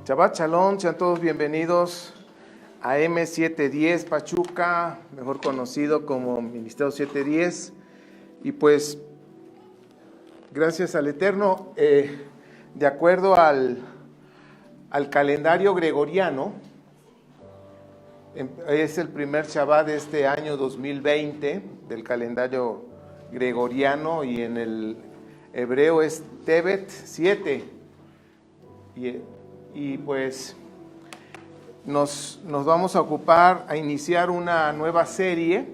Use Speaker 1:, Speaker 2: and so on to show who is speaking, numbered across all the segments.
Speaker 1: Shabbat Shalom, sean todos bienvenidos a M710 Pachuca, mejor conocido como Ministerio 710. Y pues, gracias al Eterno, de acuerdo al calendario gregoriano, es el primer Shabbat de este año 2020, del calendario gregoriano, y en el hebreo es Tevet 7. Y pues nos vamos a ocupar a iniciar una nueva serie.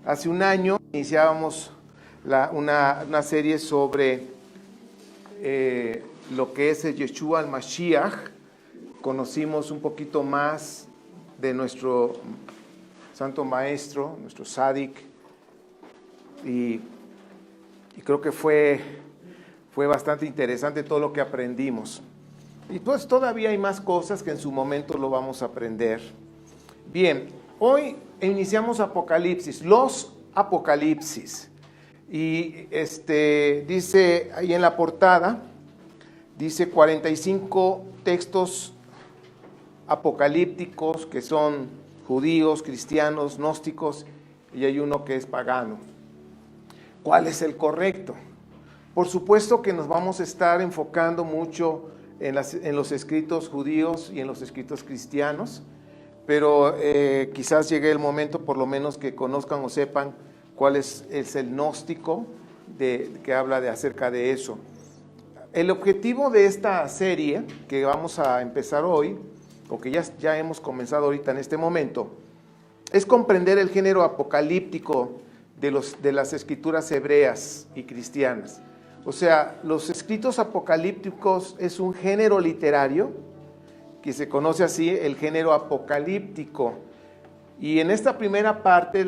Speaker 1: Hace un año iniciábamos una serie sobre lo que es el Yeshua al Mashiach. Conocimos un poquito más de nuestro Santo Maestro, nuestro Tzadik, y creo que fue bastante interesante todo lo que aprendimos. Y pues todavía hay más cosas que en su momento lo vamos a aprender. Bien, hoy iniciamos Apocalipsis, los Apocalipsis. Y dice ahí en la portada, dice 45 textos apocalípticos que son judíos, cristianos, gnósticos, y hay uno que es pagano. ¿Cuál es el correcto? Por supuesto que nos vamos a estar enfocando mucho en los escritos judíos y en los escritos cristianos, pero quizás llegue el momento por lo menos que conozcan o sepan cuál es el gnóstico que habla acerca de eso. El objetivo de esta serie que vamos a empezar hoy, o que ya hemos comenzado ahorita en este momento, es comprender el género apocalíptico de las escrituras hebreas y cristianas. O sea, los escritos apocalípticos es un género literario que se conoce así, el género apocalíptico. Y en esta primera parte,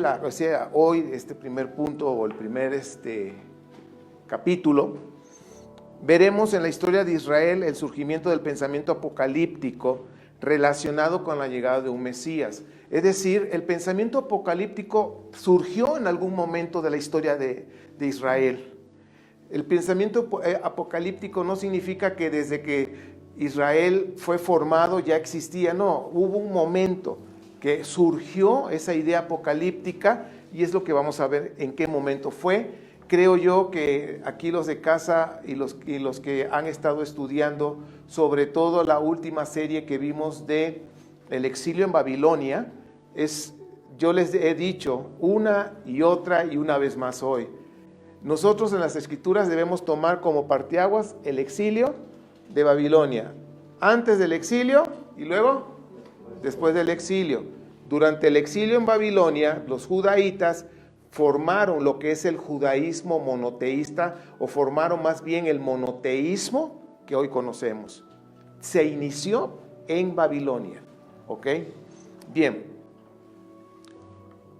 Speaker 1: hoy, este primer punto o el primer capítulo, veremos en la historia de Israel el surgimiento del pensamiento apocalíptico relacionado con la llegada de un Mesías. Es decir, el pensamiento apocalíptico surgió en algún momento de la historia de Israel. El pensamiento apocalíptico no significa que desde que Israel fue formado ya existía, no, hubo un momento que surgió esa idea apocalíptica y es lo que vamos a ver en qué momento fue. Creo yo que aquí los de casa y los que han estado estudiando, sobre todo la última serie que vimos de el exilio en Babilonia, yo les he dicho una y otra y una vez más hoy. Nosotros en las Escrituras debemos tomar como parteaguas el exilio de Babilonia, antes del exilio y luego después del exilio. Durante el exilio en Babilonia, los judaítas formaron lo que es el judaísmo monoteísta, o formaron más bien el monoteísmo que hoy conocemos. Se inició en Babilonia, ¿ok? Bien,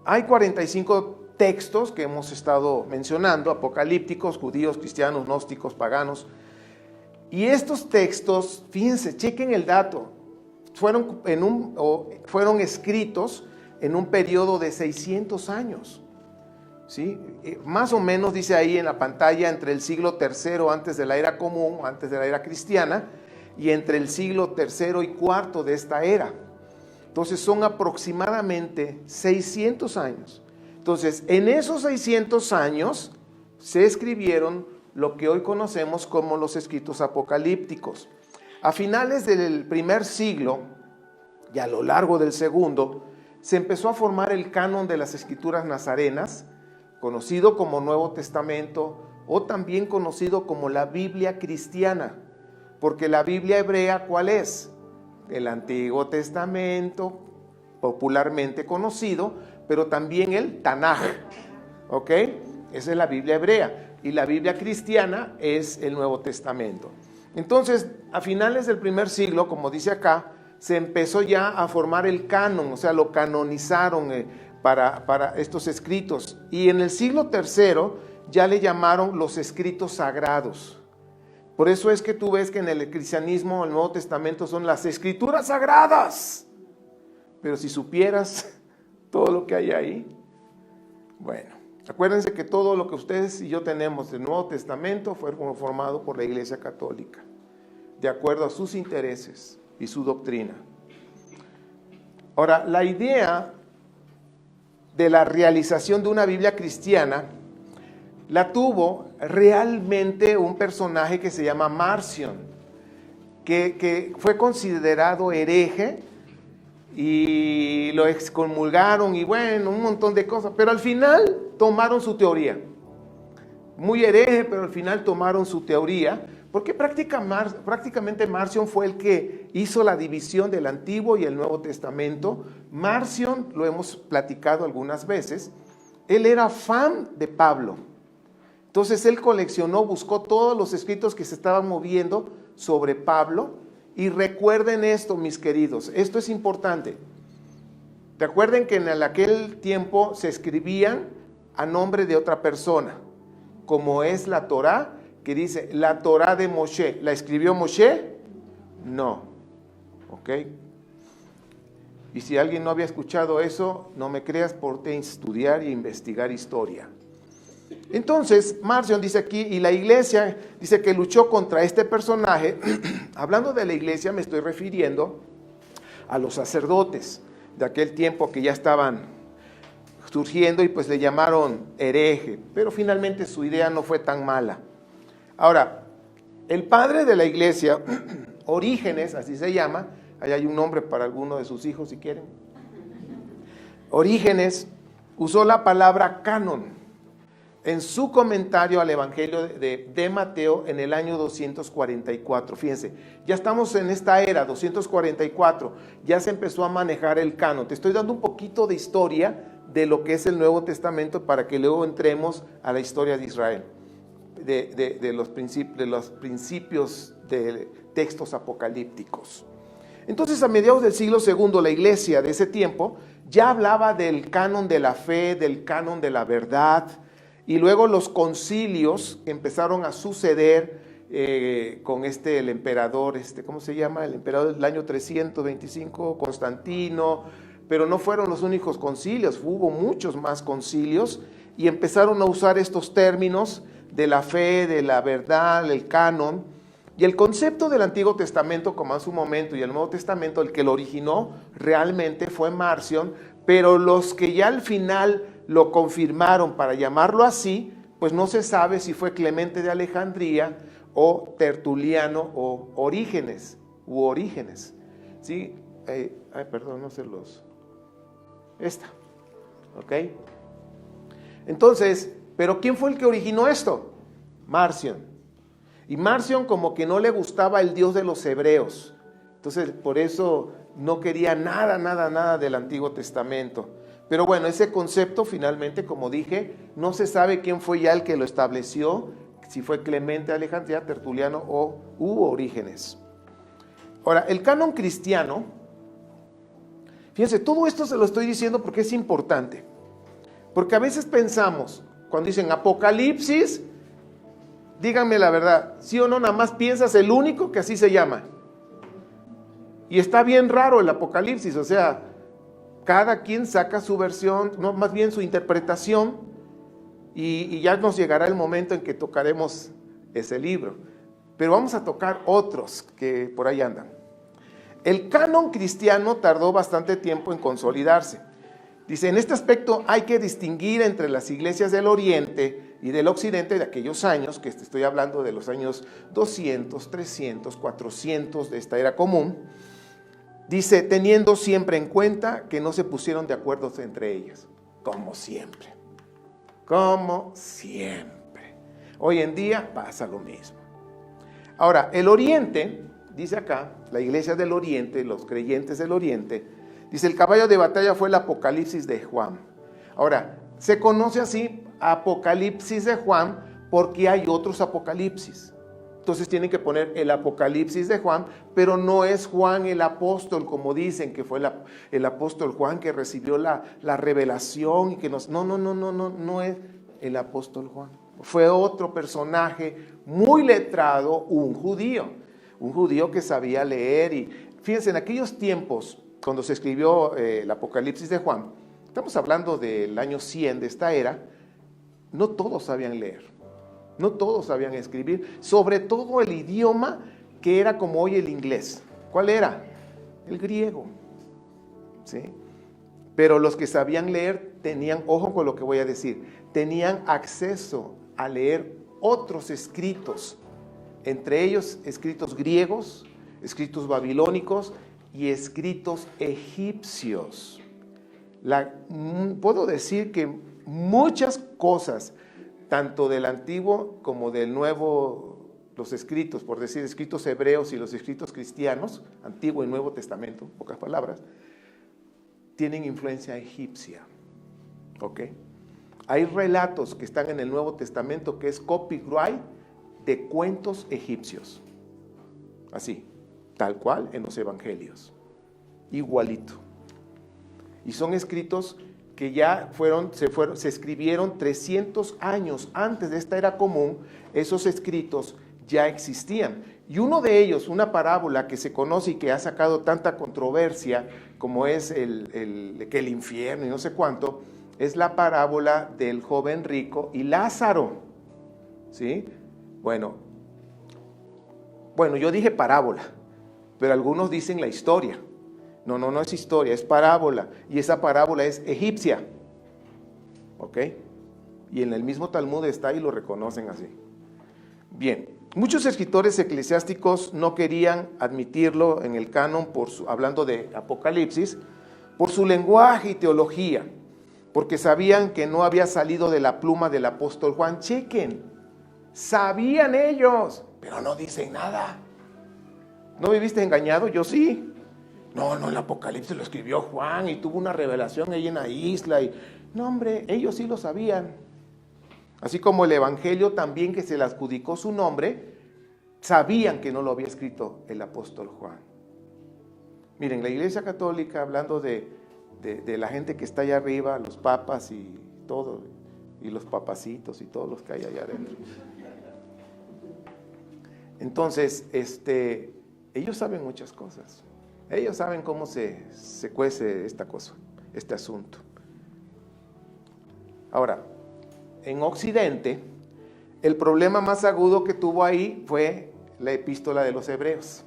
Speaker 1: hay 45 textos que hemos estado mencionando, apocalípticos, judíos, cristianos, gnósticos, paganos. Y estos textos, fíjense, chequen el dato, fueron escritos en un periodo de 600 años. ¿Sí? Más o menos dice ahí en la pantalla, entre el siglo III antes de la era común, antes de la era cristiana, y entre el siglo III y IV de esta era. Entonces son aproximadamente 600 años. Entonces, en esos 600 años se escribieron lo que hoy conocemos como los escritos apocalípticos. A finales del primer siglo y a lo largo del segundo, se empezó a formar el canon de las escrituras nazarenas, conocido como Nuevo Testamento o también conocido como la Biblia cristiana, porque la Biblia hebrea, ¿cuál es? El Antiguo Testamento, popularmente conocido, pero también el Tanaj, ¿ok? Esa es la Biblia hebrea, y la Biblia cristiana es el Nuevo Testamento. Entonces, a finales del primer siglo, como dice acá, se empezó ya a formar el canon, o sea, lo canonizaron para estos escritos, y en el siglo III ya le llamaron los escritos sagrados. Por eso es que tú ves que en el cristianismo, el Nuevo Testamento son las escrituras sagradas, pero si supieras todo lo que hay ahí, bueno, acuérdense que todo lo que ustedes y yo tenemos del Nuevo Testamento fue formado por la Iglesia Católica, de acuerdo a sus intereses. y su doctrina. Ahora, la idea de la realización de una Biblia cristiana la tuvo realmente un personaje que se llama Marción, que fue considerado hereje y lo excomulgaron y bueno, un montón de cosas, pero al final tomaron su teoría. Muy hereje, pero al final tomaron su teoría, porque prácticamente Marción fue el que hizo la división del Antiguo y el Nuevo Testamento. Marción, lo hemos platicado algunas veces, él era fan de Pablo. Entonces él coleccionó, buscó todos los escritos que se estaban moviendo sobre Pablo. Y recuerden esto, mis queridos, esto es importante. Recuerden que en aquel tiempo se escribían a nombre de otra persona, como es la Torá, que dice la Torá de Moshe. ¿La escribió Moshe? No. ¿Ok? Y si alguien no había escuchado eso, no me creas, ponte a estudiar e investigar historia. Entonces, Marción dice aquí, y la iglesia dice que luchó contra este personaje. Hablando de la iglesia, me estoy refiriendo a los sacerdotes de aquel tiempo que ya estaban surgiendo y pues le llamaron hereje, pero finalmente su idea no fue tan mala. Ahora, el padre de la iglesia, Orígenes, así se llama, ahí hay un nombre para alguno de sus hijos si quieren. Orígenes usó la palabra canon en su comentario al Evangelio de Mateo en el año 244. Fíjense, ya estamos en esta era, 244, ya se empezó a manejar el canon. Te estoy dando un poquito de historia de lo que es el Nuevo Testamento para que luego entremos a la historia de Israel, de los principios de textos apocalípticos. Entonces, a mediados del siglo II, la iglesia de ese tiempo ya hablaba del canon de la fe, del canon de la verdad. Y luego los concilios que empezaron a suceder con el emperador, ¿cómo se llama? El emperador del año 325, Constantino, pero no fueron los únicos concilios, hubo muchos más concilios y empezaron a usar estos términos de la fe, de la verdad, el canon. Y el concepto del Antiguo Testamento, como en su momento, y el Nuevo Testamento, el que lo originó realmente fue Marción, pero los que ya al final lo confirmaron para llamarlo así, pues no se sabe si fue Clemente de Alejandría o Tertuliano o Orígenes, ¿sí? Perdón, no sé ¿ok? Entonces, ¿pero quién fue el que originó esto? Marción. Y Marción como que no le gustaba el Dios de los hebreos, entonces por eso no quería nada del Antiguo Testamento. Pero bueno, ese concepto finalmente, como dije, no se sabe quién fue ya el que lo estableció, si fue Clemente de Alejandría, Tertuliano o Orígenes. Ahora, el canon cristiano, fíjense, todo esto se lo estoy diciendo porque es importante. Porque a veces pensamos, cuando dicen Apocalipsis, díganme la verdad, ¿sí o no? Nada más piensas el único que así se llama. Y está bien raro el Apocalipsis, o sea, cada quien saca su versión, no, más bien su interpretación, y ya nos llegará el momento en que tocaremos ese libro. Pero vamos a tocar otros que por ahí andan. El canon cristiano tardó bastante tiempo en consolidarse. Dice, en este aspecto hay que distinguir entre las iglesias del Oriente y del Occidente de aquellos años, que estoy hablando de los años 200, 300, 400 de esta era común. Dice, teniendo siempre en cuenta que no se pusieron de acuerdo entre ellas, como siempre. Hoy en día pasa lo mismo. Ahora, el Oriente, dice acá, la iglesia del Oriente, los creyentes del Oriente, dice, el caballo de batalla fue el Apocalipsis de Juan. Ahora, se conoce así, Apocalipsis de Juan, porque hay otros Apocalipsis. Entonces tienen que poner el Apocalipsis de Juan, pero no es Juan el apóstol, como dicen que fue el apóstol Juan que recibió la revelación y que nos... No es el apóstol Juan. Fue otro personaje muy letrado, un judío que sabía leer. Y fíjense, en aquellos tiempos, cuando se escribió el Apocalipsis de Juan, estamos hablando del año 100 de esta era, no todos sabían leer. No todos sabían escribir, sobre todo el idioma que era como hoy el inglés. ¿Cuál era? el griego, ¿sí? Pero los que sabían leer tenían, ojo con lo que voy a decir, tenían acceso a leer otros escritos, entre ellos escritos griegos, escritos babilónicos y escritos egipcios. Puedo decir que muchas cosas, tanto del Antiguo como del Nuevo, los escritos, por decir, escritos hebreos y los escritos cristianos, Antiguo y Nuevo Testamento, en pocas palabras, tienen influencia egipcia. ¿Ok? Hay relatos que están en el Nuevo Testamento que es copyright de cuentos egipcios. Así, tal cual en los evangelios. Igualito. Y son escritos que ya se escribieron 300 años antes de esta era común. Esos escritos ya existían. Y uno de ellos, una parábola que se conoce y que ha sacado tanta controversia, como es que el infierno y no sé cuánto, es la parábola del joven rico y Lázaro. ¿Sí? Bueno, yo dije parábola, pero algunos dicen la historia. No es historia, es parábola. Y esa parábola es egipcia. ¿Ok? Y en el mismo Talmud está y lo reconocen así. Bien, muchos escritores eclesiásticos no querían admitirlo en el canon, hablando de Apocalipsis, por su lenguaje y teología, porque sabían que no había salido de la pluma del apóstol Juan. Chequen, sabían ellos, pero no dicen nada. ¿No viviste engañado? Yo sí. No, el Apocalipsis lo escribió Juan y tuvo una revelación ahí en la isla. No, hombre, ellos sí lo sabían. Así como el Evangelio también, que se le adjudicó su nombre, sabían que no lo había escrito el apóstol Juan. Miren, la Iglesia Católica, hablando de la gente que está allá arriba, los papas y todo, y los papacitos y todos los que hay allá adentro. Entonces, ellos saben muchas cosas. Ellos saben cómo se cuece esta cosa, este asunto. Ahora, en Occidente, el problema más agudo que tuvo ahí fue la epístola de los hebreos.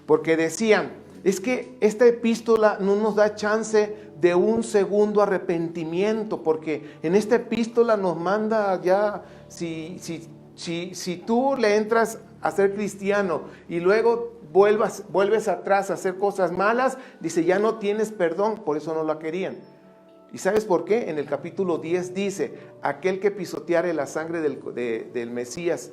Speaker 1: Porque decían, es que esta epístola no nos da chance de un segundo arrepentimiento, porque en esta epístola nos manda ya, si tú le entras a ser cristiano y luego vuelves atrás a hacer cosas malas, dice, ya no tienes perdón. Por eso no la querían. ¿Y sabes por qué? En el capítulo 10 dice, aquel que pisoteare la sangre del Mesías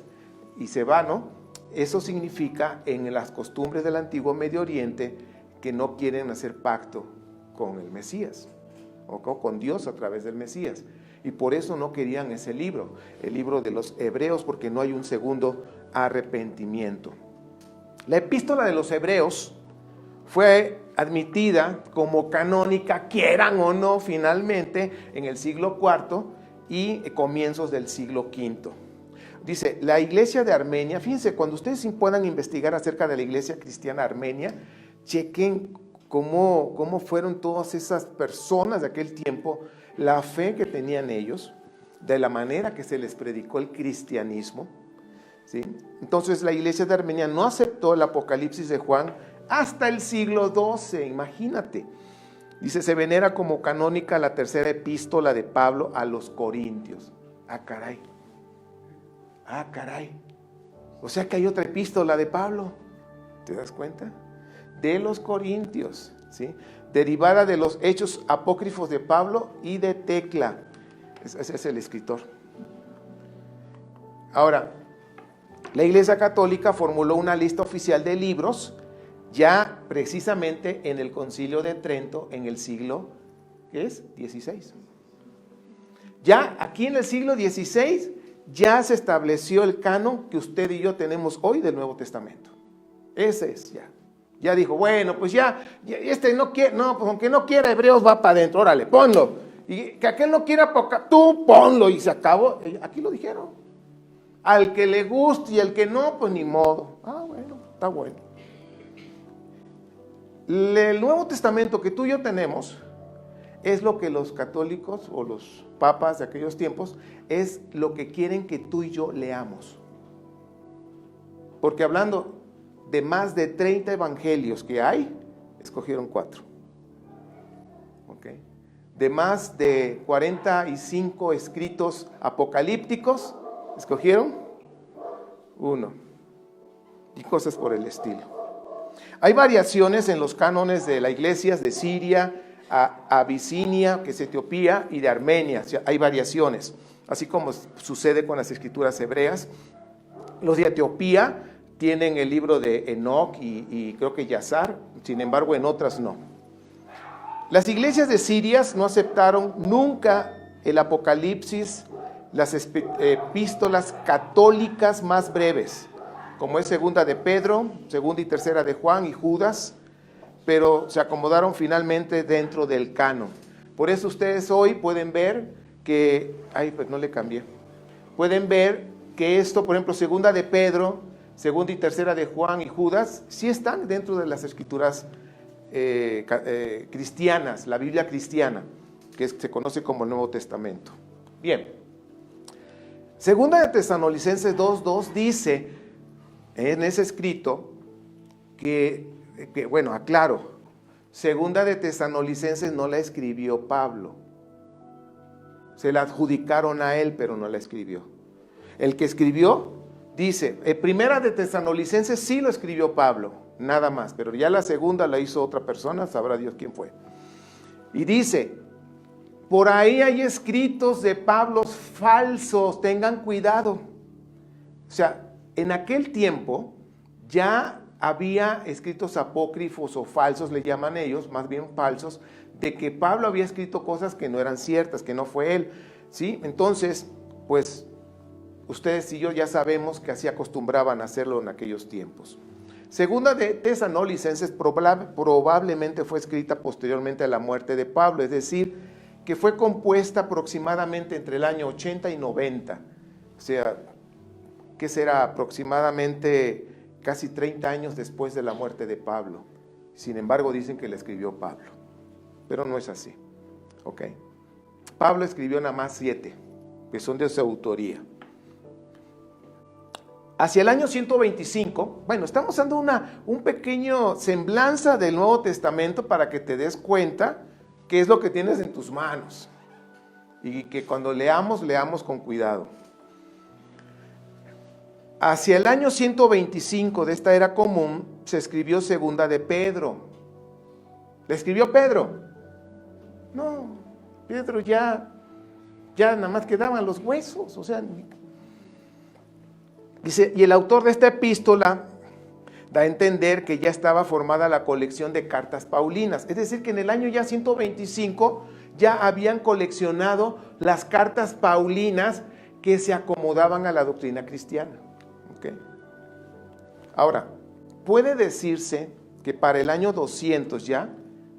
Speaker 1: y se va, ¿no? Eso significa, en las costumbres del antiguo Medio Oriente, que no quieren hacer pacto con el Mesías, o con Dios a través del Mesías. Y por eso no querían ese libro, el libro de los hebreos, porque no hay un segundo arrepentimiento. La epístola de los hebreos fue admitida como canónica, quieran o no, finalmente, en el siglo IV y comienzos del siglo V. Dice, la iglesia de Armenia, fíjense, cuando ustedes puedan investigar acerca de la iglesia cristiana armenia, chequen cómo fueron todas esas personas de aquel tiempo, la fe que tenían ellos, de la manera que se les predicó el cristianismo, ¿sí? Entonces la iglesia de Armenia no aceptó el Apocalipsis de Juan hasta el siglo XII, imagínate. Dice, se venera como canónica la tercera epístola de Pablo a los Corintios. Ah, caray. O sea que hay otra epístola de Pablo, ¿te das cuenta? De los Corintios, ¿sí? Derivada de los hechos apócrifos de Pablo y de Tecla. Ese es el escritor. Ahora, la Iglesia Católica formuló una lista oficial de libros ya precisamente en el Concilio de Trento en el siglo, ¿qué es? 16. Ya aquí en el siglo XVI ya se estableció el canon que usted y yo tenemos hoy del Nuevo Testamento. Ese es ya. Ya dijo, bueno, pues ya no quiere, no, pues aunque no quiera Hebreos va para adentro, órale, ponlo. Y que aquel no quiera, tú ponlo, y se acabó. Aquí lo dijeron. Al que le guste y al que no, pues ni modo. Ah, bueno, está bueno. El Nuevo Testamento que tú y yo tenemos es lo que los católicos o los papas de aquellos tiempos es lo que quieren que tú y yo leamos. Porque hablando de más de 30 evangelios que hay, Escogieron 4. ¿Ok? De más de 45 escritos apocalípticos, escogieron 1. Y cosas por el estilo. Hay variaciones en los cánones de las iglesias de Siria, Abisinia, que es Etiopía, y de Armenia. O sea, hay variaciones, así como sucede con las escrituras hebreas. Los de Etiopía tienen el libro de Enoch y creo que Yazar, sin embargo en otras no. Las iglesias de Siria no aceptaron nunca el Apocalipsis, las epístolas católicas más breves, como es segunda de Pedro, segunda y tercera de Juan y Judas, pero se acomodaron finalmente dentro del canon. Por eso ustedes hoy pueden ver que, pues no le cambié, pueden ver que esto, por ejemplo, segunda de Pedro, segunda y tercera de Juan y Judas, sí están dentro de las escrituras cristianas, la Biblia cristiana, que se conoce como el Nuevo Testamento. Bien, segunda de Tesalonicenses 2:2 dice en ese escrito que bueno, aclaro, segunda de Tesalonicenses no la escribió Pablo, se la adjudicaron a él, pero no la escribió. El que escribió, dice, primera de Tesalonicenses sí lo escribió Pablo, nada más, pero ya la segunda la hizo otra persona, sabrá Dios quién fue. Y dice, por ahí hay escritos de Pablo falsos, tengan cuidado. O sea, en aquel tiempo ya había escritos apócrifos o falsos, le llaman ellos, más bien falsos, de que Pablo había escrito cosas que no eran ciertas, que no fue él, ¿sí? Entonces, pues, ustedes y yo ya sabemos que así acostumbraban a hacerlo en aquellos tiempos. Segunda de Tesalonicenses probablemente fue escrita posteriormente a la muerte de Pablo, es decir, que fue compuesta aproximadamente entre el año 80 y 90, o sea, que será aproximadamente casi 30 años después de la muerte de Pablo. Sin embargo, dicen que la escribió Pablo, pero no es así. ¿Ok? Pablo escribió nada más 7, que son de su autoría. Hacia el año 125, bueno, estamos dando un pequeño semblanza del Nuevo Testamento para que te des cuenta qué es lo que tienes en tus manos y que cuando leamos con cuidado. Hacia el año 125 de esta era común se escribió segunda de Pedro. ¿Le escribió Pedro? No, Pedro ya nada más quedaban los huesos, o sea, dice, y el autor de esta epístola da a entender que ya estaba formada la colección de cartas paulinas, es decir, que en el año ya 125 ya habían coleccionado las cartas paulinas que se acomodaban a la doctrina cristiana. ¿Okay? Ahora, puede decirse que para el año 200 ya,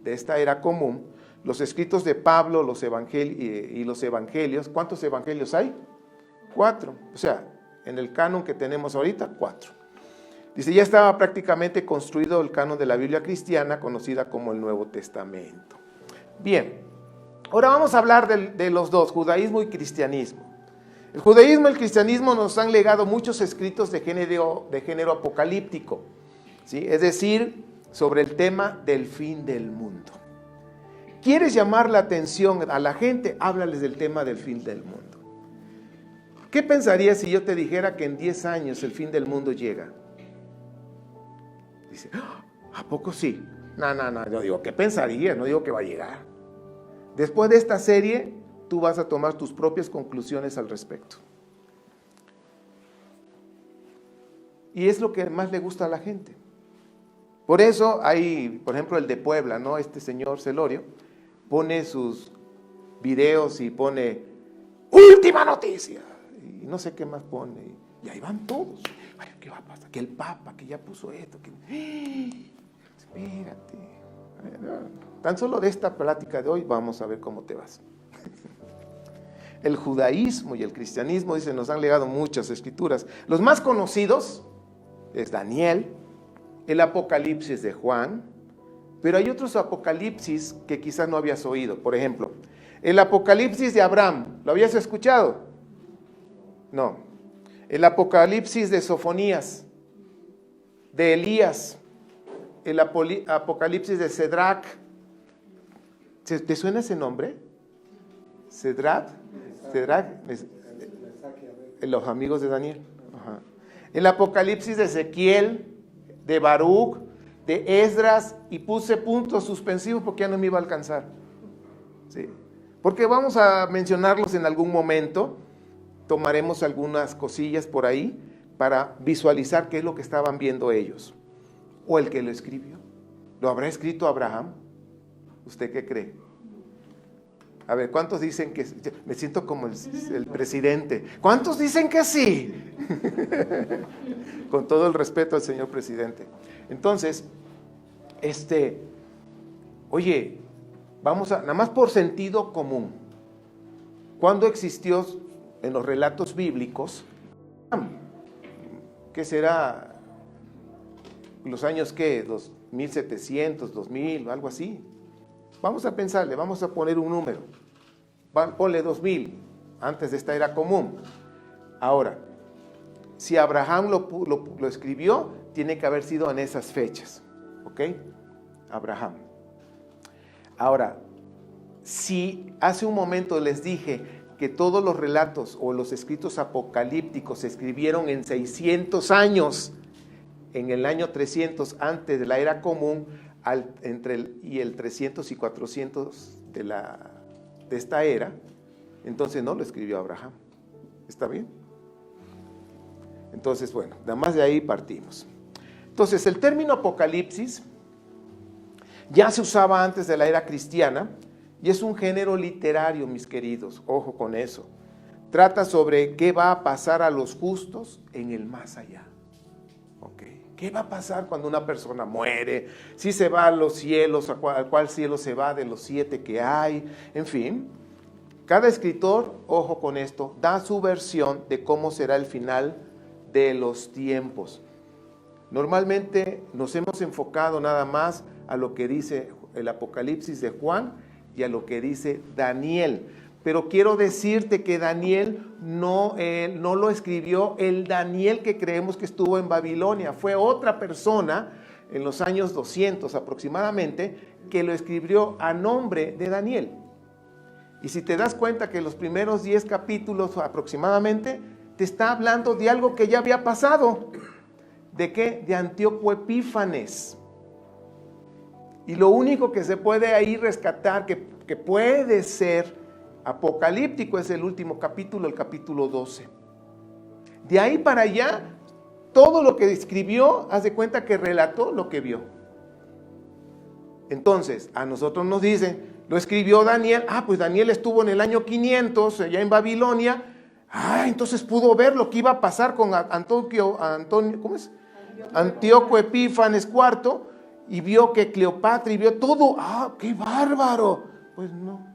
Speaker 1: de esta era común, los escritos de Pablo y los evangelios, ¿cuántos evangelios hay? 4, o sea, en el canon que tenemos ahorita, 4. Dice, ya estaba prácticamente construido el canon de la Biblia cristiana, conocida como el Nuevo Testamento. Bien, ahora vamos a hablar de los dos, judaísmo y cristianismo. El judaísmo y el cristianismo nos han legado muchos escritos de género apocalíptico, ¿sí? Es decir, sobre el tema del fin del mundo. ¿Quieres llamar la atención a la gente? Háblales del tema del fin del mundo. ¿Qué pensarías si yo te dijera que en 10 años el fin del mundo llega? Dice, ¿a poco sí? No, yo digo, ¿qué pensarías? No digo que va a llegar. Después de esta serie, tú vas a tomar tus propias conclusiones al respecto. Y es lo que más le gusta a la gente. Por eso hay, por ejemplo, el de Puebla, ¿no? Este señor Celorio pone sus videos y pone última noticia. Y no sé qué más pone. Y ahí van todos. Ay, ¿qué va a pasar? Que el Papa, que ya puso esto. Que... Espérate. Tan solo de esta plática de hoy vamos a ver cómo te vas. El judaísmo y el cristianismo, dice, nos han legado muchas escrituras. Los más conocidos es Daniel, el Apocalipsis de Juan, pero hay otros Apocalipsis que quizás no habías oído. Por ejemplo, el Apocalipsis de Abraham, ¿lo habías escuchado? No. El Apocalipsis de Sofonías, de Elías, el Apocalipsis de Cedrac. ¿Te suena ese nombre? Cedrac. Los amigos de Daniel. Ajá. El Apocalipsis de Ezequiel, de Baruch, de Esdras, y puse puntos suspensivos porque ya no me iba a alcanzar. Sí. Porque vamos a mencionarlos en algún momento, tomaremos algunas cosillas por ahí para visualizar qué es lo que estaban viendo ellos. O el que lo escribió. ¿Lo habrá escrito Abraham? ¿Usted qué cree? A ver, ¿cuántos dicen que sí? Me siento como el presidente. ¿Cuántos dicen que sí? Con todo el respeto al señor presidente. Entonces, oye, vamos a, nada más por sentido común. ¿Cuándo existió en los relatos bíblicos? ¿Qué será? ¿Los años qué? ¿Los 1700, 2000, algo así? Vamos a pensarle, vamos a poner un número. Ponle 2000, antes de esta era común. Ahora, si Abraham lo escribió, tiene que haber sido en esas fechas. ¿Ok? Abraham. Ahora, si hace un momento les dije que todos los relatos o los escritos apocalípticos se escribieron en 600 años, en el año 300 antes de la era común, entre el 300 y 400 de esta era, entonces no lo escribió Abraham. ¿Está bien? Entonces, bueno, nada más de ahí partimos. Entonces, el término apocalipsis ya se usaba antes de la era cristiana y es un género literario, mis queridos, ojo con eso. Trata sobre qué va a pasar a los justos en el más allá. ¿Ok? ¿Qué va a pasar cuando una persona muere? Si se va a los cielos, ¿a cuál cielo se va de los 7 que hay? En fin, cada escritor, ojo con esto, da su versión de cómo será el final de los tiempos. Normalmente nos hemos enfocado nada más a lo que dice el Apocalipsis de Juan y a lo que dice Daniel. Pero quiero decirte que Daniel no lo escribió el Daniel que creemos que estuvo en Babilonia. Fue otra persona en los años 200 aproximadamente que lo escribió a nombre de Daniel. Y si te das cuenta que los primeros 10 capítulos aproximadamente te está hablando de algo que ya había pasado. ¿De qué? De Antíoco Epífanes. Y lo único que se puede ahí rescatar, que puede ser apocalíptico, es el último capítulo, el capítulo 12. De ahí para allá, todo lo que escribió, haz de cuenta que relató lo que vio. Entonces, a nosotros nos dicen, lo escribió Daniel, pues Daniel estuvo en el año 500, allá en Babilonia, entonces pudo ver lo que iba a pasar con Antíoco Epífanes IV, y vio que Cleopatra, y vio todo, ¡qué bárbaro! Pues no.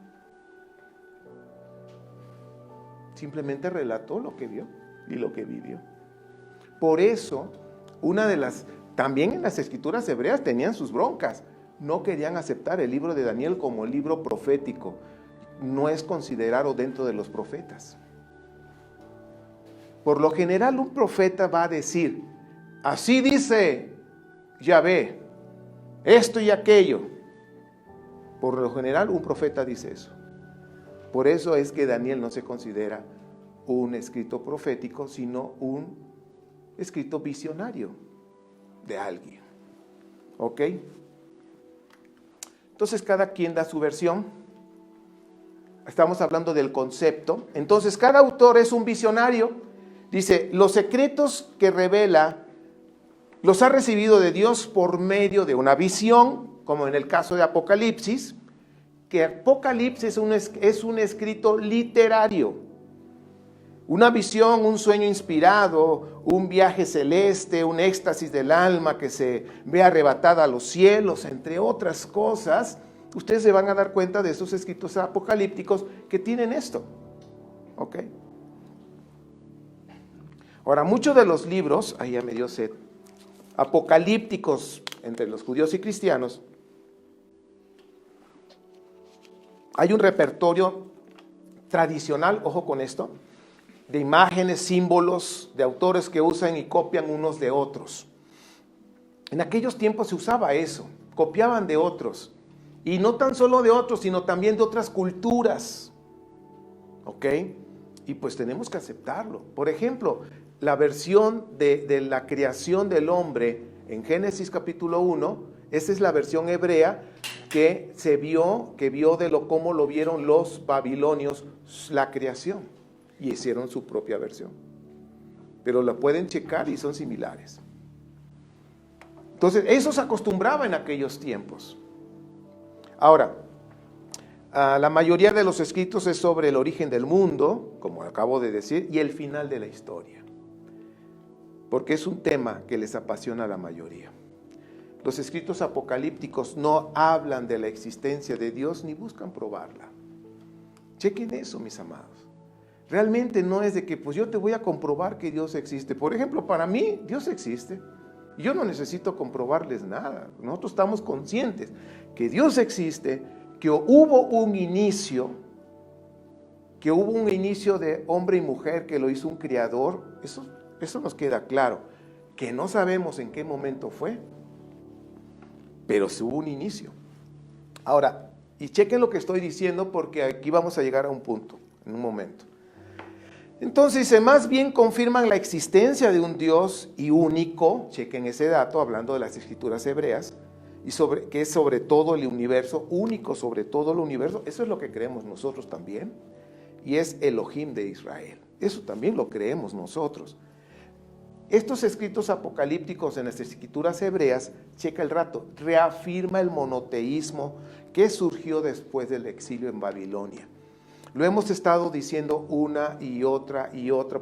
Speaker 1: Simplemente relató lo que vio y lo que vivió. Por eso, también en las escrituras hebreas tenían sus broncas. No querían aceptar el libro de Daniel como libro profético. No es considerado dentro de los profetas. Por lo general, un profeta va a decir, así dice Yahvé, esto y aquello. Por lo general, un profeta dice eso. Por eso es que Daniel no se considera un escrito profético, sino un escrito visionario de alguien. ¿Ok? Entonces, cada quien da su versión. Estamos hablando del concepto. Entonces, cada autor es un visionario. Dice, los secretos que revela los ha recibido de Dios por medio de una visión, como en el caso de Apocalipsis, que Apocalipsis es un escrito literario. Una visión, un sueño inspirado, un viaje celeste, un éxtasis del alma que se ve arrebatada a los cielos, entre otras cosas. Ustedes se van a dar cuenta de esos escritos apocalípticos que tienen esto. ¿Ok? Ahora, muchos de los libros, ahí ya me dio sed, apocalípticos entre los judíos y cristianos, hay un repertorio tradicional, ojo con esto, de imágenes, símbolos, de autores que usan y copian unos de otros. En aquellos tiempos se usaba eso, copiaban de otros. Y no tan solo de otros, sino también de otras culturas. ¿Ok? Y pues tenemos que aceptarlo. Por ejemplo, la versión de la creación del hombre en Génesis capítulo 1, esa es la versión hebrea que vio cómo lo vieron los babilonios, la creación, y hicieron su propia versión. Pero la pueden checar y son similares. Entonces, eso se acostumbraba en aquellos tiempos. Ahora, la mayoría de los escritos es sobre el origen del mundo, como acabo de decir, y el final de la historia. Porque es un tema que les apasiona a la mayoría. Los escritos apocalípticos no hablan de la existencia de Dios ni buscan probarla. Chequen eso, mis amados. Realmente no es de que pues yo te voy a comprobar que Dios existe. Por ejemplo, para mí Dios existe. Yo no necesito comprobarles nada. Nosotros estamos conscientes que Dios existe, que hubo un inicio de hombre y mujer, que lo hizo un creador. Eso nos queda claro. Que no sabemos en qué momento fue, pero sí hubo un inicio. Ahora, y chequen lo que estoy diciendo, porque aquí vamos a llegar a un punto, en un momento. Entonces dice, más bien confirman la existencia de un Dios y único, chequen ese dato, hablando de las escrituras hebreas, que es sobre todo el universo, único sobre todo el universo. Eso es lo que creemos nosotros también, y es Elohim de Israel. Eso también lo creemos nosotros. Estos escritos apocalípticos en las escrituras hebreas, checa el rato, reafirma el monoteísmo que surgió después del exilio en Babilonia. Lo hemos estado diciendo una y otra,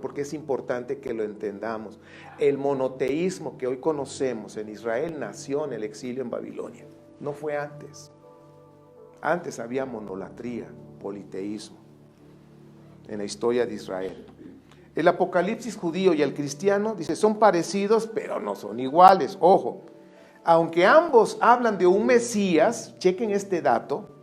Speaker 1: porque es importante que lo entendamos. El monoteísmo que hoy conocemos en Israel nació en el exilio en Babilonia. No fue antes. Antes había monolatría, politeísmo en la historia de Israel. El apocalipsis judío y el cristiano, dice, son parecidos, pero no son iguales. Ojo, aunque ambos hablan de un Mesías, chequen este dato,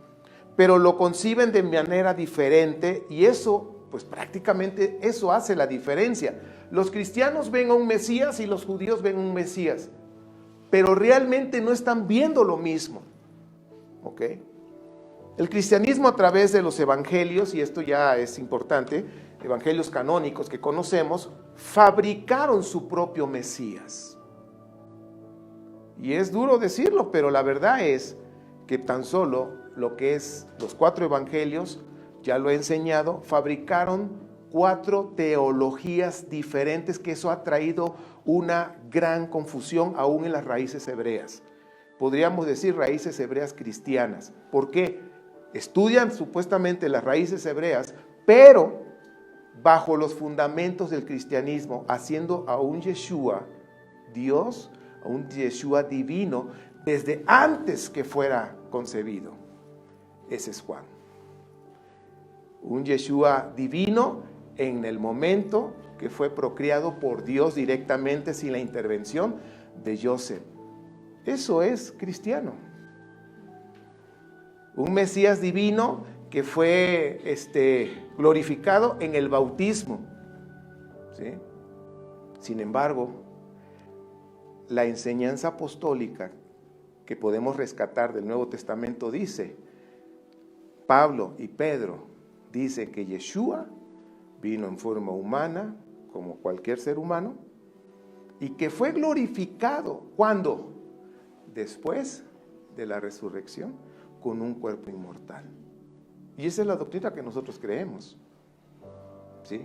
Speaker 1: pero lo conciben de manera diferente, y eso, pues prácticamente eso hace la diferencia. Los cristianos ven a un Mesías y los judíos ven un Mesías, pero realmente no están viendo lo mismo. ¿Ok? El cristianismo, a través de los evangelios, y esto ya es importante, evangelios canónicos que conocemos, fabricaron su propio Mesías. Y es duro decirlo, pero la verdad es que tan solo lo que es los 4 evangelios, ya lo he enseñado, fabricaron 4 teologías diferentes, que eso ha traído una gran confusión aún en las raíces hebreas. Podríamos decir raíces hebreas cristianas. ¿Por qué? Estudian supuestamente las raíces hebreas, pero bajo los fundamentos del cristianismo, haciendo a un Yeshua Dios, a un Yeshua divino, desde antes que fuera concebido. Ese es Juan. Un Yeshua divino en el momento que fue procreado por Dios directamente, sin la intervención de Joseph. Eso es cristiano. Un Mesías divino que fue glorificado en el bautismo. ¿Sí? Sin embargo, la enseñanza apostólica que podemos rescatar del Nuevo Testamento dice, Pablo y Pedro dicen que Yeshua vino en forma humana, como cualquier ser humano, y que fue glorificado, ¿cuándo? Después de la resurrección, con un cuerpo inmortal. Y esa es la doctrina que nosotros creemos. ¿Sí?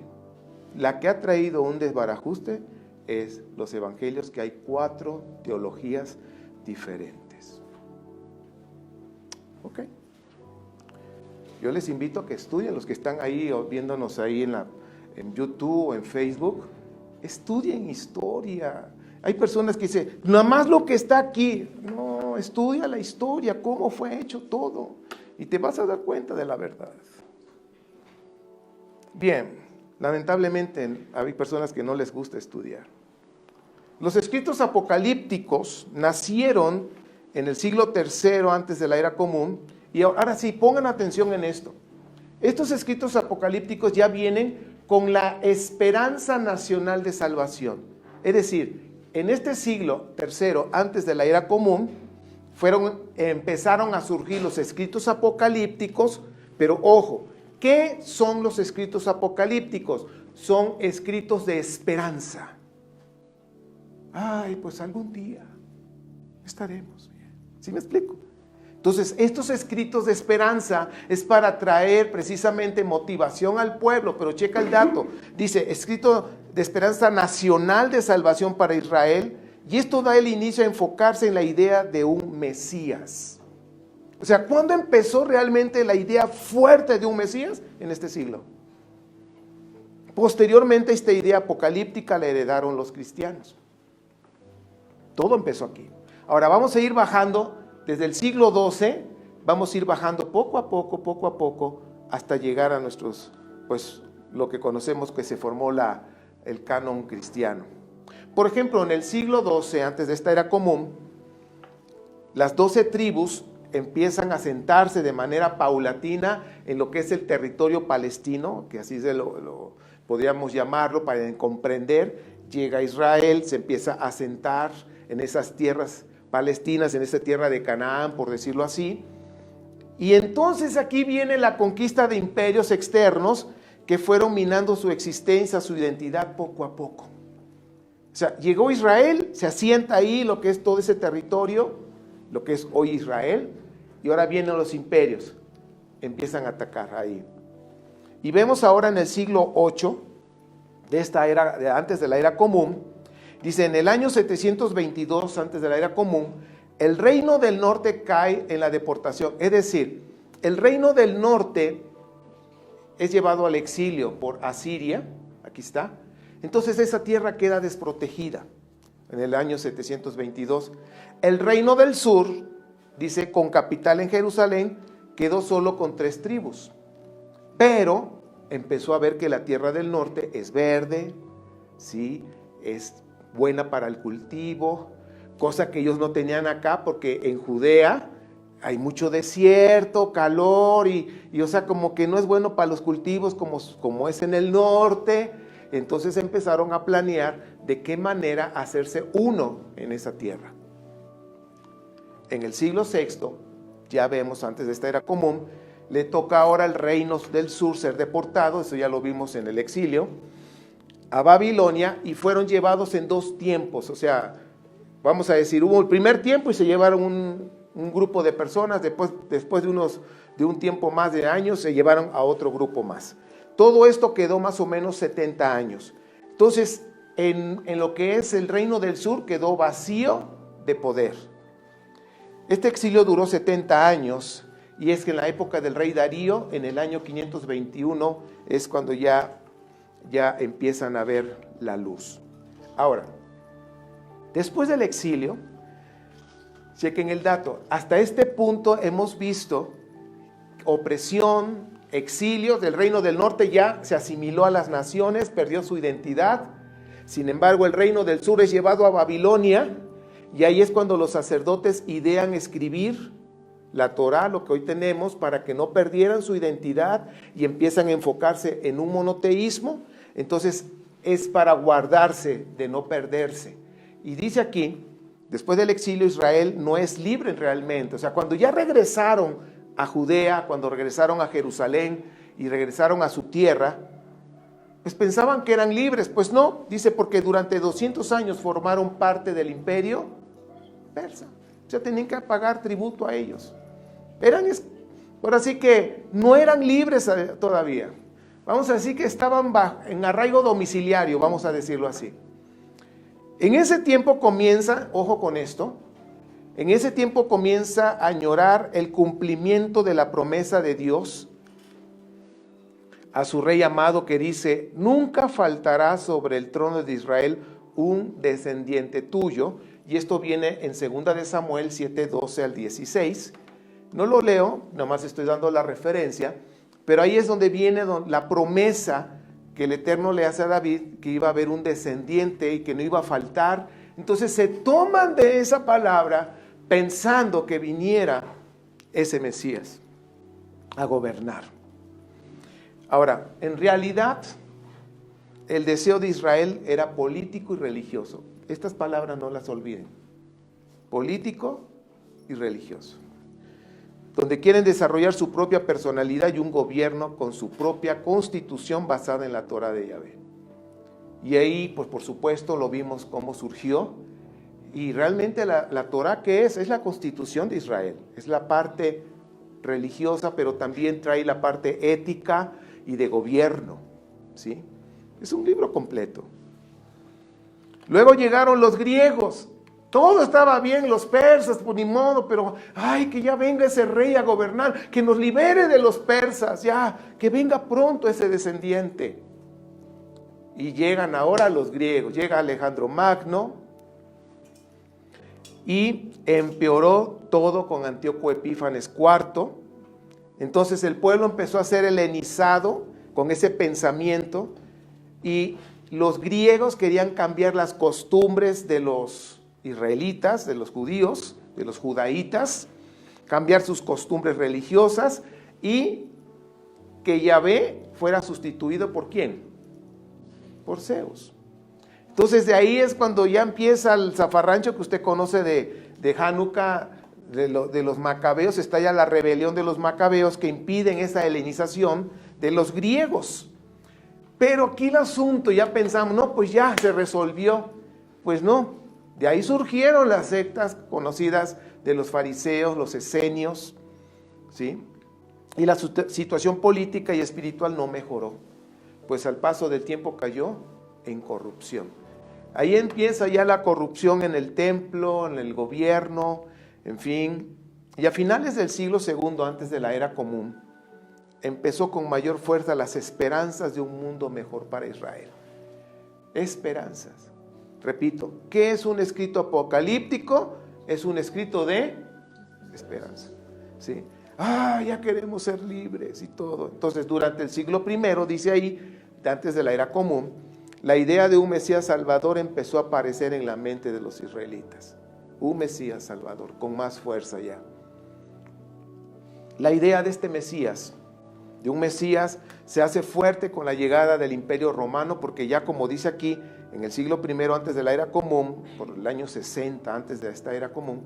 Speaker 1: La que ha traído un desbarajuste es los evangelios, que hay 4 teologías diferentes. ¿Ok? Yo les invito a que estudien, los que están ahí o viéndonos ahí en YouTube o en Facebook, estudien historia. Hay personas que dicen, nada más lo que está aquí. No, estudia la historia, cómo fue hecho todo, y te vas a dar cuenta de la verdad. Bien, lamentablemente hay personas que no les gusta estudiar. Los escritos apocalípticos nacieron en el siglo III antes de la era común, y ahora sí, pongan atención en esto. Estos escritos apocalípticos ya vienen con la esperanza nacional de salvación. Es decir, en este siglo tercero, antes de la era común, empezaron a surgir los escritos apocalípticos, pero ojo, ¿qué son los escritos apocalípticos? Son escritos de esperanza. Ay, pues algún día estaremos bien. ¿Sí me explico? Entonces, estos escritos de esperanza es para traer precisamente motivación al pueblo, pero checa el dato. Dice, escrito de esperanza nacional de salvación para Israel, y esto da el inicio a enfocarse en la idea de un Mesías. O sea, ¿cuándo empezó realmente la idea fuerte de un Mesías? En este siglo. Posteriormente, esta idea apocalíptica la heredaron los cristianos. Todo empezó aquí. Ahora vamos a ir bajando desde el siglo XII, vamos a ir bajando poco a poco, hasta llegar a nuestros, pues, lo que conocemos que se formó el canon cristiano. Por ejemplo, en el siglo XII, antes de esta era común, las 12 tribus empiezan a sentarse de manera paulatina en lo que es el territorio palestino, que así lo podríamos llamarlo para comprender. Llega Israel, se empieza a sentar en esas tierras palestinas, en esa tierra de Canaán, por decirlo así. Y entonces aquí viene la conquista de imperios externos que fueron minando su existencia, su identidad poco a poco. O sea, llegó Israel, se asienta ahí lo que es todo ese territorio, lo que es hoy Israel, y ahora vienen los imperios, empiezan a atacar ahí. Y vemos ahora en el siglo VIII, de esta era, antes de la era común, dice, en el año 722, antes de la era común, el reino del norte cae en la deportación. Es decir, el reino del norte es llevado al exilio por Asiria, aquí está. Entonces esa tierra queda desprotegida en el año 722. El reino del sur, dice, con capital en Jerusalén, quedó solo con 3 tribus. Pero empezó a ver que la tierra del norte es verde, ¿sí? Es buena para el cultivo, cosa que ellos no tenían acá, porque en Judea hay mucho desierto, calor, y o sea, como que no es bueno para los cultivos como es en el norte. Entonces empezaron a planear de qué manera hacerse uno en esa tierra. En el siglo VI, ya vemos antes de esta era común, le toca ahora al reino del sur ser deportado, eso ya lo vimos en el exilio, a Babilonia, y fueron llevados en 2 tiempos. O sea, vamos a decir, hubo el primer tiempo y se llevaron un grupo de personas, después de un tiempo más de años se llevaron a otro grupo más. Todo esto quedó más o menos 70 años. Entonces, en lo que es el reino del sur quedó vacío de poder. Este exilio duró 70 años, y es que en la época del rey Darío, en el año 521, es cuando ya empiezan a ver la luz. Ahora, después del exilio, chequen el dato, hasta este punto hemos visto opresión, exilio del reino del norte, ya se asimiló a las naciones, perdió su identidad. Sin embargo, el reino del sur es llevado a Babilonia, y ahí es cuando los sacerdotes idean escribir la Torá, lo que hoy tenemos, para que no perdieran su identidad y empiezan a enfocarse en un monoteísmo. Entonces es para guardarse de no perderse. Y dice aquí, después del exilio, Israel no es libre realmente. O sea, cuando ya regresaron a Judea, cuando regresaron a Jerusalén y regresaron a su tierra, pues pensaban que eran libres. Pues no, dice, porque durante 200 años formaron parte del imperio persa. O sea, tenían que pagar tributo a ellos. Ahora sí que no eran libres todavía. Vamos a decir que estaban en arraigo domiciliario, vamos a decirlo así. En ese tiempo comienza, ojo con esto, en ese tiempo comienza a añorar el cumplimiento de la promesa de Dios a su rey amado, que dice, nunca faltará sobre el trono de Israel un descendiente tuyo. Y esto viene en 2 de Samuel 7, 12 al 16. No lo leo, nomás estoy dando la referencia, pero ahí es donde viene la promesa que el Eterno le hace a David, que iba a haber un descendiente y que no iba a faltar. Entonces se toman de esa palabra pensando que viniera ese Mesías a gobernar. Ahora, en realidad, el deseo de Israel era político y religioso. estas palabras no las olviden, político y religioso, donde quieren desarrollar su propia personalidad y un gobierno con su propia constitución basada en la Torah de Yahvé. Y ahí, pues por supuesto, lo vimos cómo surgió. Y realmente la Torah, ¿qué es? Es la constitución de Israel. Es la parte religiosa, pero también trae la parte ética y de gobierno, ¿sí? Es un libro completo. Luego llegaron los griegos. Todo estaba bien, los persas, pues ni modo, pero ay, que ya venga ese rey a gobernar, que nos libere de los persas, ya, que venga pronto ese descendiente. Y llegan ahora los griegos, llega Alejandro Magno y empeoró todo con Antíoco Epífanes IV. Entonces el pueblo empezó a ser helenizado con ese pensamiento y los griegos querían cambiar las costumbres de los israelitas, de los judíos, de los judaítas, cambiar sus costumbres religiosas y que Yahvé fuera sustituido ¿por quién? Por Zeus. Entonces de ahí es cuando ya empieza el zafarrancho que usted conoce de Hanukkah, de los macabeos. Está ya la rebelión de los macabeos que impiden esa helenización de los griegos. Pero aquí el asunto, ya pensamos, no, pues ya se resolvió. Pues no, de ahí surgieron las sectas conocidas de los fariseos, los esenios, ¿sí? Y la situación política y espiritual no mejoró, pues al paso del tiempo cayó en corrupción. Ahí empieza ya la corrupción en el templo, en el gobierno, en fin. Y a finales del siglo II, antes de la era común, empezó con mayor fuerza las esperanzas de un mundo mejor para Israel. Esperanzas. Repito, ¿qué es un escrito apocalíptico? Es un escrito de esperanza, ¿sí? Ya queremos ser libres y todo. Entonces, durante el siglo I, dice ahí, antes de la era común, la idea de un Mesías Salvador empezó a aparecer en la mente de los israelitas. Un Mesías Salvador, con más fuerza ya. La idea de este Mesías, de un Mesías, se hace fuerte con la llegada del Imperio Romano, porque ya como dice aquí, en el siglo I antes de la era común, por el año 60 antes de esta era común,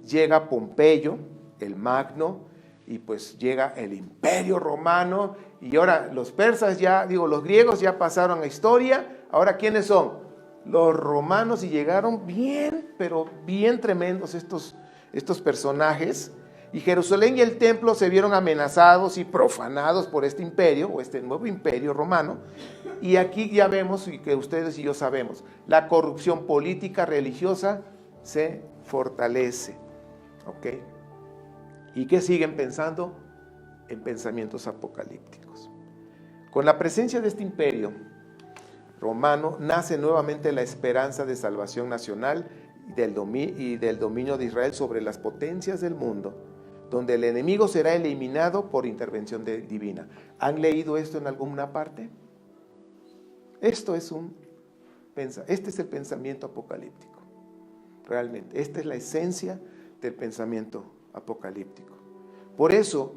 Speaker 1: llega Pompeyo, el Magno, y pues llega el Imperio Romano, y ahora los persas ya, los griegos ya pasaron a historia. Ahora ¿quiénes son? Los romanos, y llegaron bien, pero bien tremendos estos personajes. Y Jerusalén y el templo se vieron amenazados y profanados por este imperio, o este nuevo imperio romano. Y aquí ya vemos, y que ustedes y yo sabemos, la corrupción política, religiosa, se fortalece. ¿Ok? ¿Y qué siguen pensando? En pensamientos apocalípticos. Con la presencia de este imperio romano, nace nuevamente la esperanza de salvación nacional y del dominio de Israel sobre las potencias del mundo, donde el enemigo será eliminado por intervención divina. ¿Han leído esto en alguna parte? Este es el pensamiento apocalíptico. Realmente, esta es la esencia del pensamiento apocalíptico. Por eso,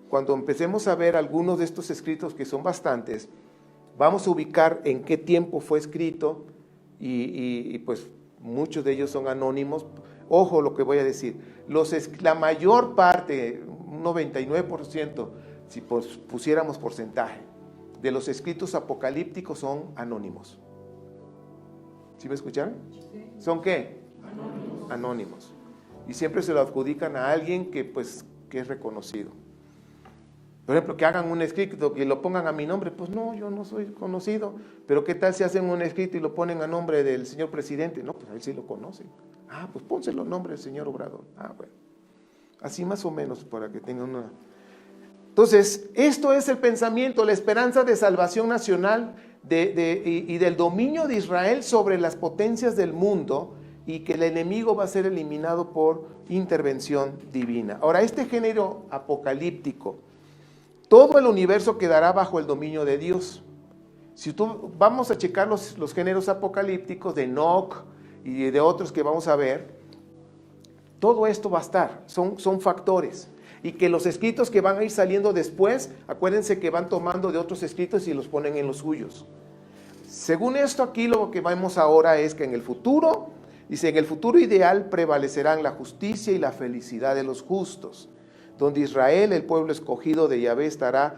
Speaker 1: cuando empecemos a ver algunos de estos escritos, que son bastantes, vamos a ubicar en qué tiempo fue escrito y pues muchos de ellos son anónimos. Ojo lo que voy a decir, la mayor parte, un 99%, si pusiéramos porcentaje, de los escritos apocalípticos son anónimos. ¿Sí me escucharon? Sí. ¿Son qué? Anónimos. Y siempre se lo adjudican a alguien que es reconocido. Por ejemplo, que hagan un escrito y lo pongan a mi nombre, pues no, yo no soy conocido. Pero ¿qué tal si hacen un escrito y lo ponen a nombre del señor presidente? No, pues a él sí lo conocen. Pues pónselo a nombre del señor Obrador. Bueno. Así más o menos, para que tengan una... Entonces, esto es el pensamiento, la esperanza de salvación nacional y del dominio de Israel sobre las potencias del mundo, y que el enemigo va a ser eliminado por intervención divina. Ahora, este género apocalíptico, todo el universo quedará bajo el dominio de Dios. Vamos a checar los géneros apocalípticos de Enoc y de otros que vamos a ver, todo esto va a estar, son factores. Y que los escritos que van a ir saliendo después, acuérdense que van tomando de otros escritos y los ponen en los suyos. Según esto aquí lo que vemos ahora es que en el futuro, dice, en el futuro ideal prevalecerán la justicia y la felicidad de los justos, donde Israel, el pueblo escogido de Yahvé, estará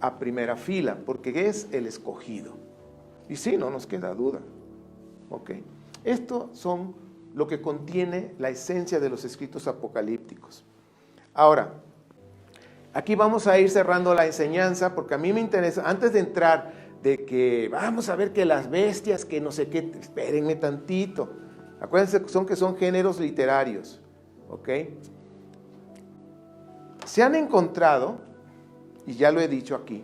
Speaker 1: a primera fila, porque es el escogido. Y sí, no nos queda duda. ¿Ok? Esto son lo que contiene la esencia de los escritos apocalípticos. Ahora, aquí vamos a ir cerrando la enseñanza, porque a mí me interesa, antes de entrar, de que vamos a ver que las bestias, que no sé qué, espérenme tantito. Acuérdense que son géneros literarios. ¿Ok? Se han encontrado, y ya lo he dicho aquí,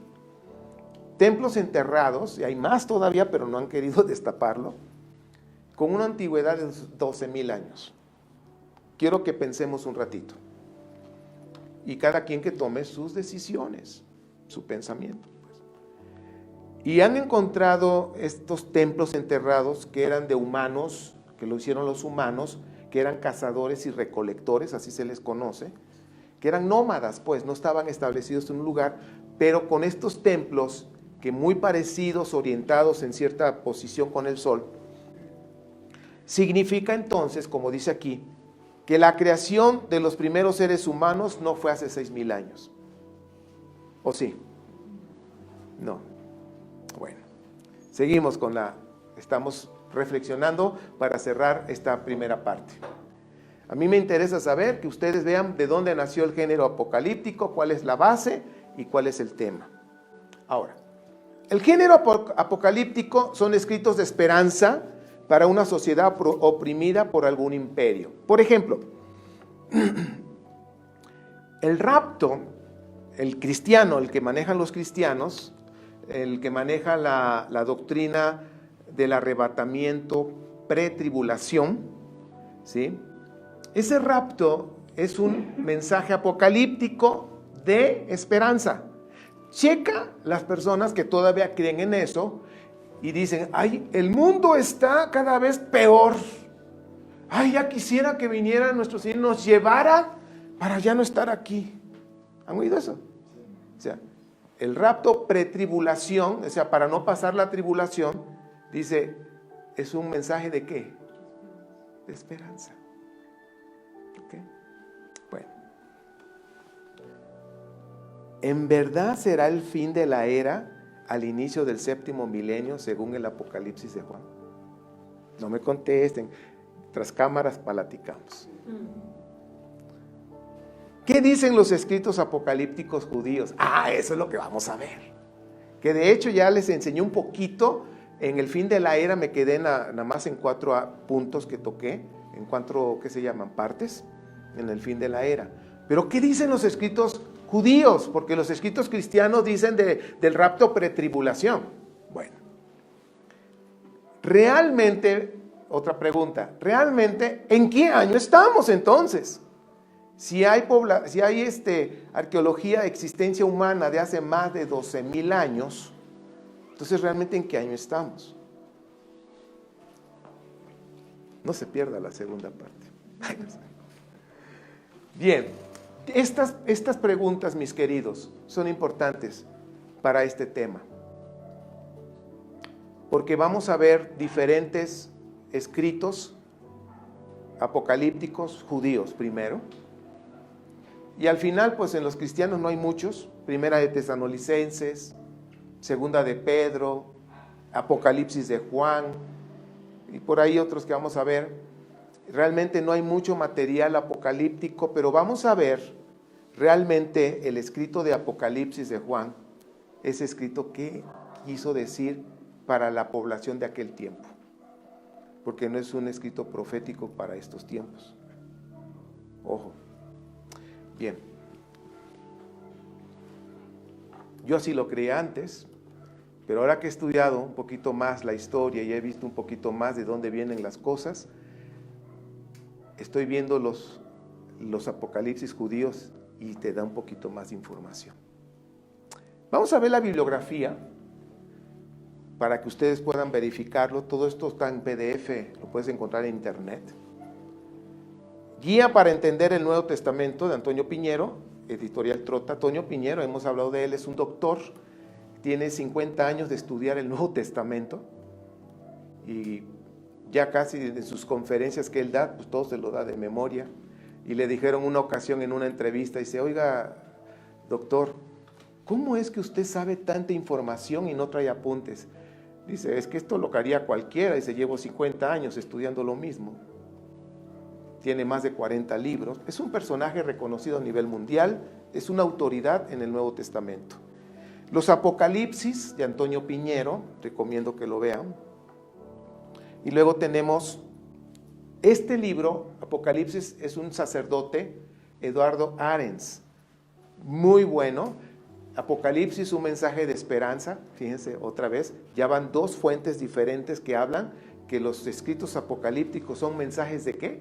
Speaker 1: templos enterrados, y hay más todavía, pero no han querido destaparlo, con una antigüedad de 12,000 años. Quiero que pensemos un ratito. Y cada quien que tome sus decisiones, su pensamiento. Pues. Y han encontrado estos templos enterrados que eran de humanos, que lo hicieron los humanos, que eran cazadores y recolectores, así se les conoce, que eran nómadas, pues, no estaban establecidos en un lugar, pero con estos templos, que muy parecidos, orientados en cierta posición con el sol, significa entonces, como dice aquí, que la creación de los primeros seres humanos no fue hace 6,000 años. ¿O sí? No. Bueno, seguimos estamos reflexionando para cerrar esta primera parte. A mí me interesa saber que ustedes vean de dónde nació el género apocalíptico, cuál es la base y cuál es el tema. Ahora, el género apocalíptico son escritos de esperanza para una sociedad oprimida por algún imperio. Por ejemplo, el rapto, el cristiano, el que manejan los cristianos, el que maneja la doctrina del arrebatamiento pretribulación, ¿sí? Ese rapto es un mensaje apocalíptico de esperanza. Checa las personas que todavía creen en eso y dicen, ay, el mundo está cada vez peor. Ay, ya quisiera que viniera nuestro Señor y nos llevara para ya no estar aquí. ¿Han oído eso? O sea, el rapto pretribulación, o sea, para no pasar la tribulación, dice, es un mensaje ¿de qué? De esperanza. ¿Ok? Bueno. ¿En verdad será el fin de la era al inicio del 7º milenio según el Apocalipsis de Juan? No me contesten, tras cámaras platicamos. ¿Qué dicen los escritos apocalípticos judíos? Eso es lo que vamos a ver. Que de hecho ya les enseñé un poquito, en el fin de la era me quedé nada más en 4 puntos que toqué, en 4, ¿qué se llaman? Partes, en el fin de la era. Pero ¿qué dicen los escritos judíos? Porque los escritos cristianos dicen del rapto pretribulación. Bueno, realmente, otra pregunta, ¿realmente en qué año estamos entonces? Si hay arqueología de existencia humana de hace más de 12,000 años, entonces ¿realmente en qué año estamos? No se pierda la segunda parte. Bien, estas preguntas, mis queridos, son importantes para este tema. Porque vamos a ver diferentes escritos apocalípticos judíos primero. Y al final, pues en los cristianos no hay muchos. Primera de Tesalonicenses, Segunda de Pedro, Apocalipsis de Juan, y por ahí otros que vamos a ver. Realmente no hay mucho material apocalíptico, pero vamos a ver realmente el escrito de Apocalipsis de Juan, ese escrito que quiso decir para la población de aquel tiempo, porque no es un escrito profético para estos tiempos. Ojo. Bien, yo así lo creía antes, pero ahora que he estudiado un poquito más la historia y he visto un poquito más de dónde vienen las cosas, estoy viendo los apocalipsis judíos y te da un poquito más de información. Vamos a ver la bibliografía para que ustedes puedan verificarlo. Todo esto está en PDF, lo puedes encontrar en internet. Guía para entender el Nuevo Testamento de Antonio Piñero, editorial Trota. Antonio Piñero, hemos hablado de él, es un doctor, tiene 50 años de estudiar el Nuevo Testamento y ya casi de sus conferencias que él da, pues todo se lo da de memoria. Y le dijeron una ocasión en una entrevista, dice, oiga, doctor, ¿cómo es que usted sabe tanta información y no trae apuntes? Dice, es que esto lo haría cualquiera. Dice, llevo 50 años estudiando lo mismo. Tiene más de 40 libros. Es un personaje reconocido a nivel mundial. Es una autoridad en el Nuevo Testamento. Los Apocalipsis de Antonio Piñero, recomiendo que lo vean. Y luego tenemos este libro, Apocalipsis, es un sacerdote, Eduardo Arens. Muy bueno. Apocalipsis, un mensaje de esperanza. Fíjense otra vez, ya van dos fuentes diferentes que hablan que los escritos apocalípticos son mensajes de ¿qué?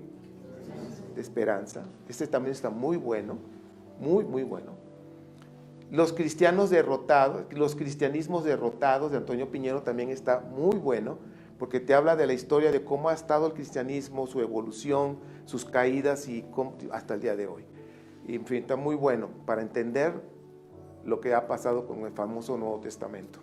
Speaker 1: De esperanza. Este también está muy bueno, muy bueno. Los cristianismos derrotados de Antonio Piñero también está muy bueno, porque te habla de la historia de cómo ha estado el cristianismo, su evolución, sus caídas y hasta el día de hoy. Y en fin, está muy bueno para entender lo que ha pasado con el famoso Nuevo Testamento.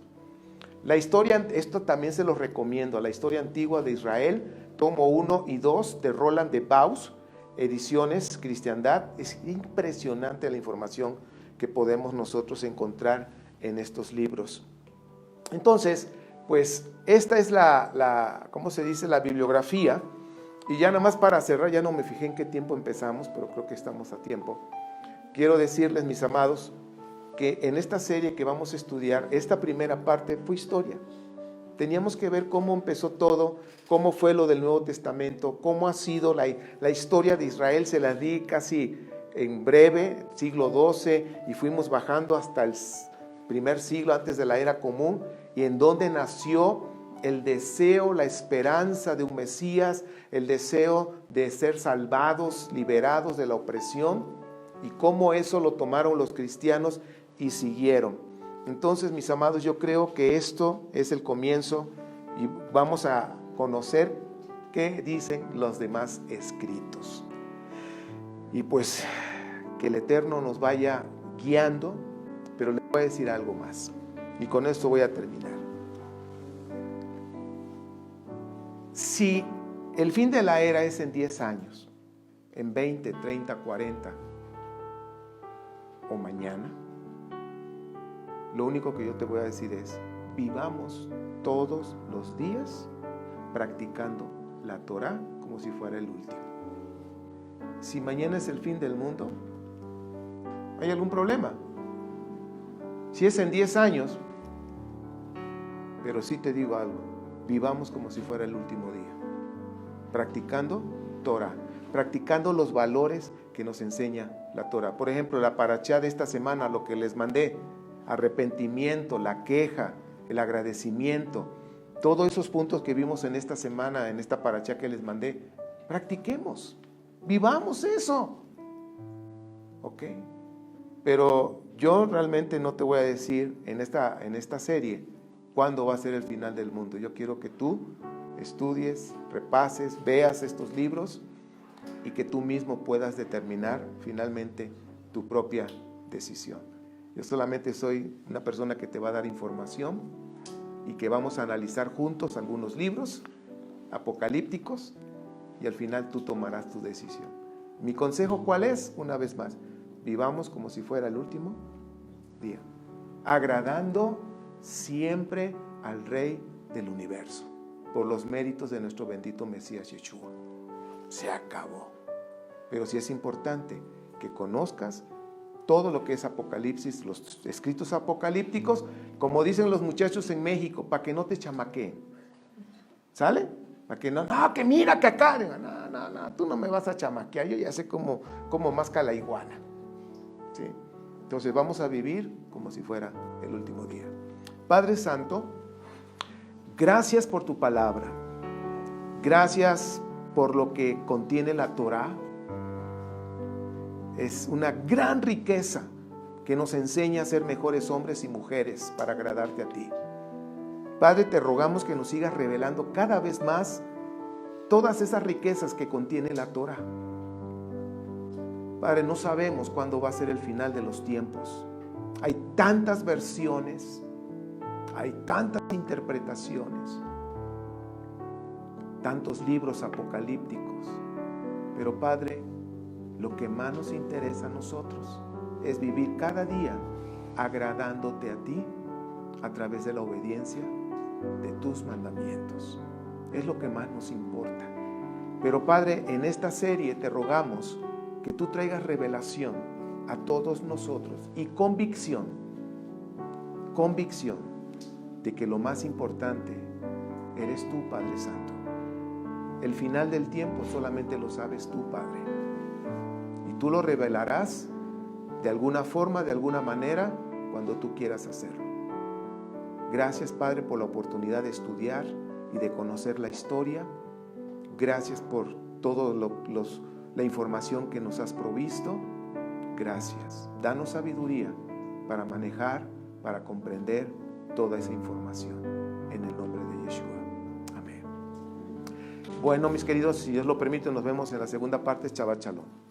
Speaker 1: La historia, esto también se los recomiendo, la historia antigua de Israel, tomo 1 y 2 de Roland de Baus, ediciones Cristiandad. Es impresionante la información que podemos nosotros encontrar en estos libros. Entonces, pues esta es ¿cómo se dice? La bibliografía. Y ya nada más para cerrar, ya no me fijé en qué tiempo empezamos, pero creo que estamos a tiempo. Quiero decirles, mis amados, que en esta serie que vamos a estudiar, esta primera parte fue historia. Teníamos que ver cómo empezó todo, cómo fue lo del Nuevo Testamento, cómo ha sido la historia de Israel. Se la di casi en breve, siglo XII, y fuimos bajando hasta el primer siglo antes de la era común, y en donde nació el deseo, la esperanza de un Mesías, el deseo de ser salvados, liberados de la opresión, y cómo eso lo tomaron los cristianos y siguieron. Entonces, mis amados, yo creo que esto es el comienzo y vamos a conocer qué dicen los demás escritos. Y pues que el Eterno nos vaya guiando, pero le voy a decir algo más y con esto voy a terminar. Si el fin de la era es en 10 años, en 20, 30, 40 o mañana, lo único que yo te voy a decir es, vivamos todos los días practicando la Torah como si fuera el último. Si mañana es el fin del mundo, ¿hay algún problema? Si es en 10 años, pero sí te digo algo, vivamos como si fuera el último día, practicando Torah, practicando los valores que nos enseña la Torah. Por ejemplo, la parashá de esta semana, lo que les mandé, arrepentimiento, la queja, el agradecimiento, todos esos puntos que vimos en esta semana, en esta parashá que les mandé, practiquemos, vivamos eso, ¿ok? Pero yo realmente no te voy a decir en esta serie cuándo va a ser el final del mundo. Yo quiero que tú estudies, repases, veas estos libros y que tú mismo puedas determinar finalmente tu propia decisión. Yo solamente soy una persona que te va a dar información y que vamos a analizar juntos algunos libros apocalípticos y al final tú tomarás tu decisión. Mi consejo, ¿cuál es? Una vez más, vivamos como si fuera el último día, agradando siempre al Rey del universo, por los méritos de nuestro bendito Mesías Yeshua. Se acabó. Pero sí es importante que conozcas todo lo que es Apocalipsis, los escritos apocalípticos, como dicen los muchachos en México, para que no te chamaqueen. ¿Sale? Para que no, que mira que acá, no, tú no me vas a chamaquear, yo ya sé cómo masca la iguana. ¿Sí? Entonces vamos a vivir como si fuera el último día. Padre Santo, gracias por tu palabra. Gracias por lo que contiene la Torah. Es una gran riqueza que nos enseña a ser mejores hombres y mujeres para agradarte a ti. Padre, te rogamos que nos sigas revelando cada vez más todas esas riquezas que contiene la Torah. Padre, no sabemos cuándo va a ser el final de los tiempos. Hay tantas versiones, Hay tantas interpretaciones, tantos libros apocalípticos, pero Padre, lo que más nos interesa a nosotros es vivir cada día agradándote a ti a través de la obediencia de tus mandamientos. Es lo que más nos importa. Pero Padre, en esta serie te rogamos que tú traigas revelación a todos nosotros y convicción de que lo más importante eres tú, Padre Santo. El final del tiempo solamente lo sabes tú, Padre. Y tú lo revelarás de alguna forma, de alguna manera, cuando tú quieras hacerlo. Gracias, Padre, por la oportunidad de estudiar y de conocer la historia. Gracias por toda la información que nos has provisto. Gracias. Danos sabiduría para manejar, para comprender toda esa información. En el nombre de Yeshua. Amén. Bueno, mis queridos, si Dios lo permite, nos vemos en la segunda parte. Shabbat Shalom.